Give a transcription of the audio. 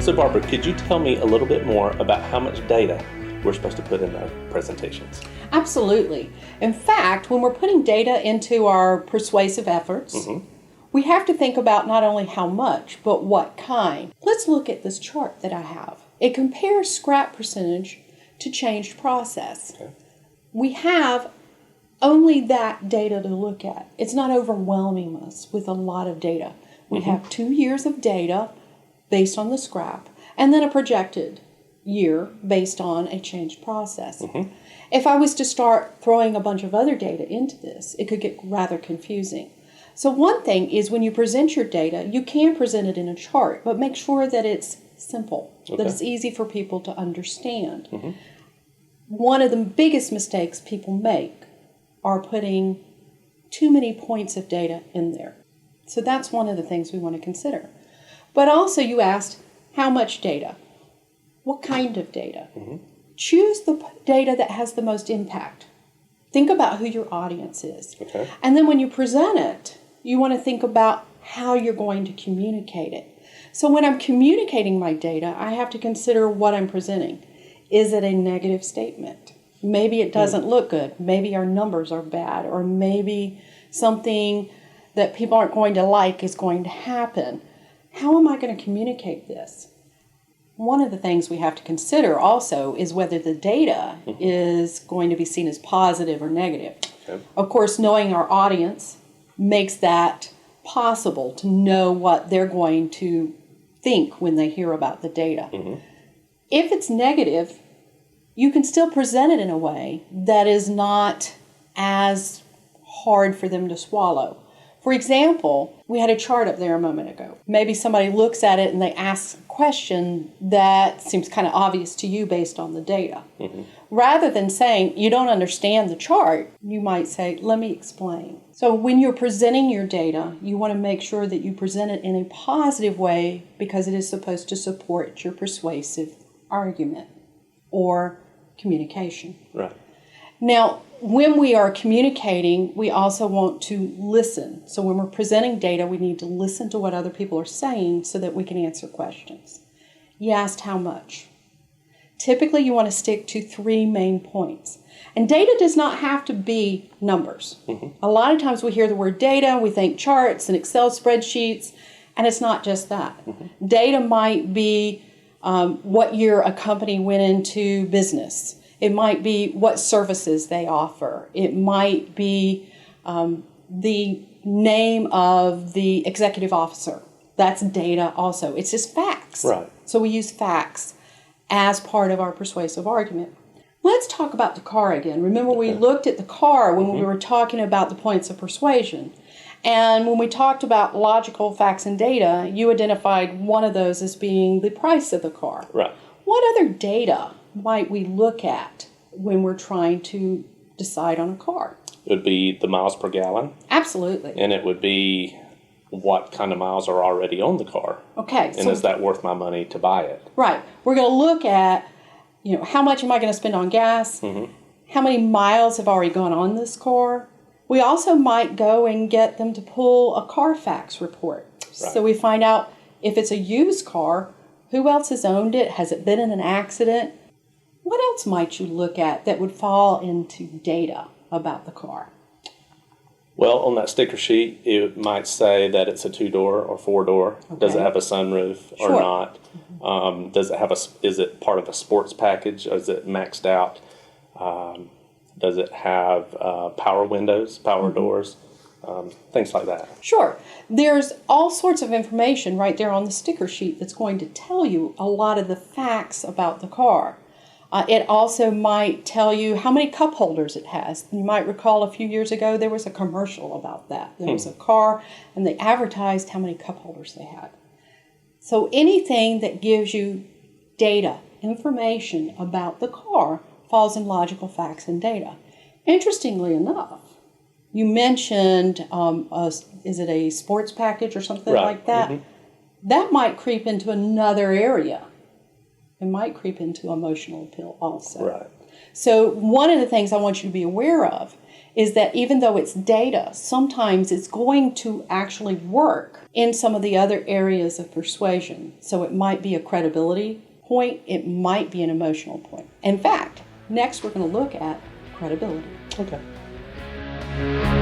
So Barbara, could you tell me a little bit more about how much data we're supposed to put in our presentations? Absolutely. In fact, when we're putting data into our persuasive efforts, we have to think about not only how much, but what kind. Let's look at this chart that I have. It compares scrap percentage to changed process. Okay. We have only that data to look at. It's not overwhelming us with a lot of data. We have 2 years of data based on the scrap, and then a projected year based on a changed process. If I was to start throwing a bunch of other data into this, it could get rather confusing. So one thing is when you present your data, you can present it in a chart, but make sure that it's simple, that it's easy for people to understand. One of the biggest mistakes people make are putting too many points of data in there. So that's one of the things we want to consider. But also you asked, how much data? What kind of data? Choose the data that has the most impact. Think about who your audience is. And then when you present it, you want to think about how you're going to communicate it. So when I'm communicating my data, I have to consider what I'm presenting. Is it a negative statement? Maybe it doesn't look good. Maybe our numbers are bad. Or maybe something that people aren't going to like is going to happen. How am I going to communicate this? One of the things we have to consider also is whether the data is going to be seen as positive or negative. Of course, knowing our audience makes that possible to know what they're going to think when they hear about the data. If it's negative, you can still present it in a way that is not as hard for them to swallow. For example, we had a chart up there a moment ago. Maybe somebody looks at it and they ask a question that seems kind of obvious to you based on the data. Rather than saying, you don't understand the chart, you might say, let me explain. So when you're presenting your data, you want to make sure that you present it in a positive way because it is supposed to support your persuasive argument or communication. Now, when we are communicating, we also want to listen. So when we're presenting data, we need to listen to what other people are saying so that we can answer questions. You asked how much. Typically, you want to stick to 3 main points. And data does not have to be numbers. A lot of times we hear the word data, we think charts and Excel spreadsheets, and it's not just that. Data might be what year a company went into business. It might be what services they offer. It might be the name of the executive officer. That's data also. It's just facts. So we use facts as part of our persuasive argument. Let's talk about the car again. Remember we looked at the car when we were talking about the points of persuasion. And when we talked about logical facts and data, you identified one of those as being the price of the car. What other data might we look at when we're trying to decide on a car? It would be the miles per gallon. Absolutely. And it would be what kind of miles are already on the car. And is that worth my money to buy it? We're going to look at, how much am I going to spend on gas? How many miles have already gone on this car? We also might go and get them to pull a Carfax report. So we find out if it's a used car, who else has owned it? Has it been in an accident? What else might you look at that would fall into data about the car? Well, on that sticker sheet, it might say that it's a 2-door or 4-door. Does it have a sunroof or not? Does it have is it part of a sports package? Or is it maxed out? Does it have power windows, power doors? Things like that. There's all sorts of information right there on the sticker sheet that's going to tell you a lot of the facts about the car. It also might tell you how many cup holders it has. You might recall a few years ago there was a commercial about that. There was a car and they advertised how many cup holders they had. So anything that gives you data, information about the car falls in logical facts and data. Interestingly enough, you mentioned, is it a sports package or something like that? That might creep into another area. It might creep into emotional appeal also. So one of the things I want you to be aware of is that even though it's data, sometimes it's going to actually work in some of the other areas of persuasion. So it might be a credibility point, it might be an emotional point. In fact, next we're going to look at credibility. Okay.